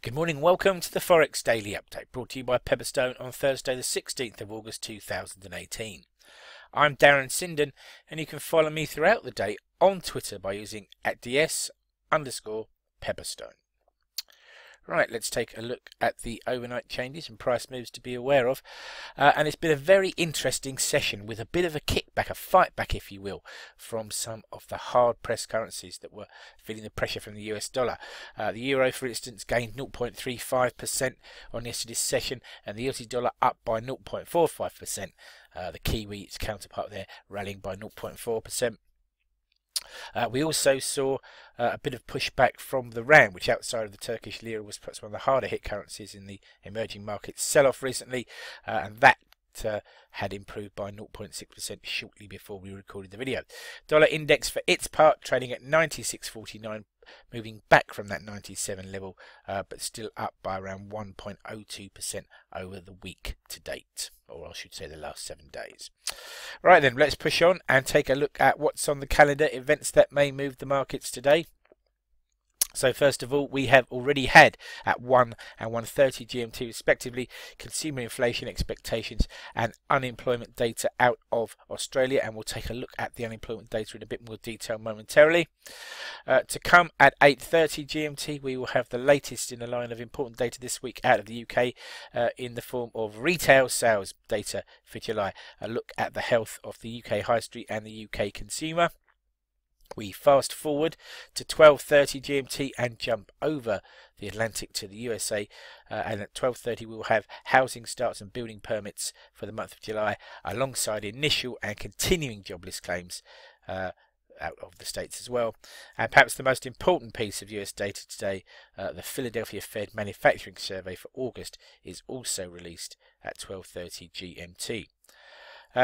Good morning, welcome to the Forex Daily Update, brought to you by Pepperstone on Thursday the 16th of August 2018. I'm Darren Sinden, and you can follow me throughout the day on Twitter by using @ds_Pepperstone. Right, let's take a look at the overnight changes and price moves to be aware of. And it's been a very interesting session with a bit of a kickback, a fight back if you will, from some of the hard-pressed currencies that were feeling the pressure from the US dollar. The euro, for instance, gained 0.35% on yesterday's session, and the Aussie dollar up by 0.45%. The Kiwi, its counterpart there, rallying by 0.4%. We also saw a bit of pushback from the rand, which outside of the Turkish lira was perhaps one of the harder hit currencies in the emerging markets sell-off recently, and that had improved by 0.6% shortly before we recorded the video. Dollar index for its part trading at 96.49, moving back from that 97 level, but still up by around 1.02% over the week to date, or I should say the last 7 days. Right then, let's push on and take a look at what's on the calendar, events that may move the markets today. So first of all, we have already had at 1 and 1:30 GMT respectively consumer inflation expectations and unemployment data out of Australia, and we'll take a look at the unemployment data in a bit more detail momentarily. To come at 8:30 GMT, we will have the latest in the line of important data this week out of the UK in the form of retail sales data for July. A look at the health of the UK high street and the UK consumer. We fast forward to 12:30 GMT and jump over the Atlantic to the USA, and at 12:30 we will have housing starts and building permits for the month of July, alongside initial and continuing jobless claims out of the States as well. And perhaps the most important piece of US data today, the Philadelphia Fed Manufacturing Survey for August, is also released at 12:30 GMT.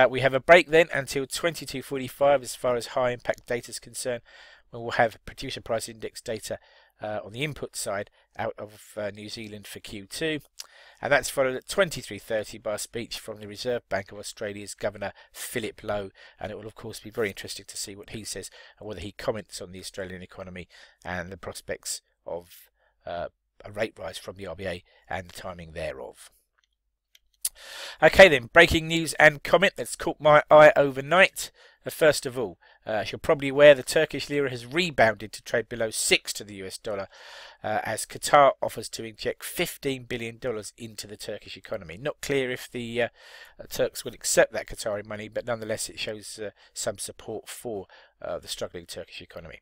We have a break then until 22:45 as far as high impact data is concerned, when we'll have producer price index data on the input side out of New Zealand for Q2, and that's followed at 23:30 by a speech from the Reserve Bank of Australia's Governor Philip Lowe, and it will of course be very interesting to see what he says and whether he comments on the Australian economy and the prospects of a rate rise from the RBA and the timing thereof. Okay then, breaking news and comment that's caught my eye overnight. First of all, as you're probably aware, the Turkish lira has rebounded to trade below 6 to the US dollar as Qatar offers to inject $15 billion into the Turkish economy. Not clear if the Turks will accept that Qatari money, but nonetheless it shows some support for the struggling Turkish economy.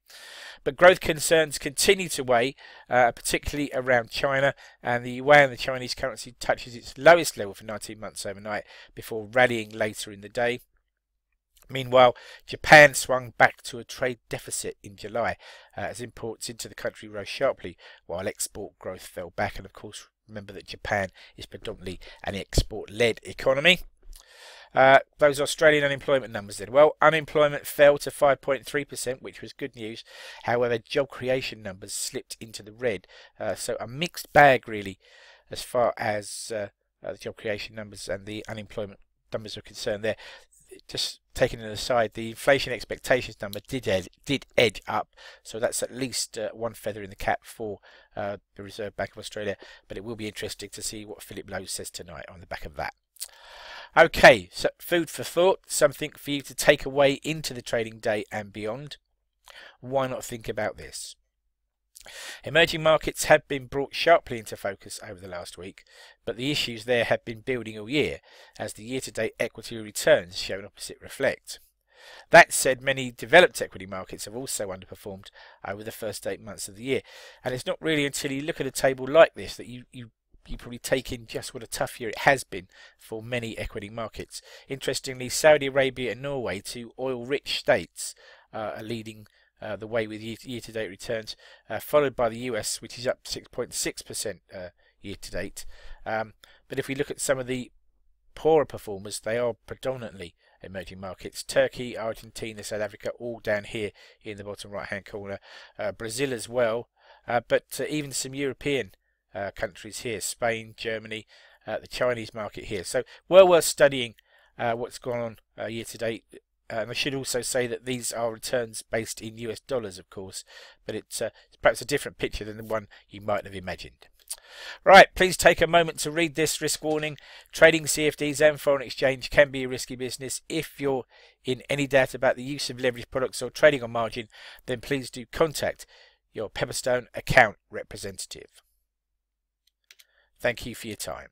But growth concerns continue to weigh, particularly around China, and the yuan, the Chinese currency, touches its lowest level for 19 months overnight before rallying later in the day. Meanwhile, Japan swung back to a trade deficit in July as imports into the country rose sharply while export growth fell back. And of course, remember that Japan is predominantly an export-led economy. Those Australian unemployment numbers then. Well, unemployment fell to 5.3%, which was good news. However, job creation numbers slipped into the red. So a mixed bag really as far as the job creation numbers and the unemployment numbers are concerned there. Just taking it aside, the inflation expectations number did edge up, so that's at least one feather in the cap for the Reserve Bank of Australia, but it will be interesting to see what Philip Lowe says tonight on the back of that. Okay, so food for thought, something for you to take away into the trading day and beyond. Why not think about this? Emerging markets have been brought sharply into focus over the last week, but the issues there have been building all year, as the year-to-date equity returns show an opposite reflect. That said, many developed equity markets have also underperformed over the first 8 months of the year, and it's not really until you look at a table like this that you probably take in just what a tough year it has been for many equity markets. Interestingly, Saudi Arabia and Norway, two oil-rich states, are leading the way with year-to-date returns, followed by the US, which is up 6.6% year-to-date. But if we look at some of the poorer performers, they are predominantly emerging markets. Turkey, Argentina, South Africa, all down here in the bottom right-hand corner. Brazil as well, but even some European countries here, Spain, Germany, the Chinese market here. So well worth studying what's gone on year-to-date. And I should also say that these are returns based in US dollars, of course, but it's perhaps a different picture than the one you might have imagined. Right, please take a moment to read this risk warning. Trading CFDs and foreign exchange can be a risky business. If you're in any doubt about the use of leveraged products or trading on margin, then please do contact your Pepperstone account representative. Thank you for your time.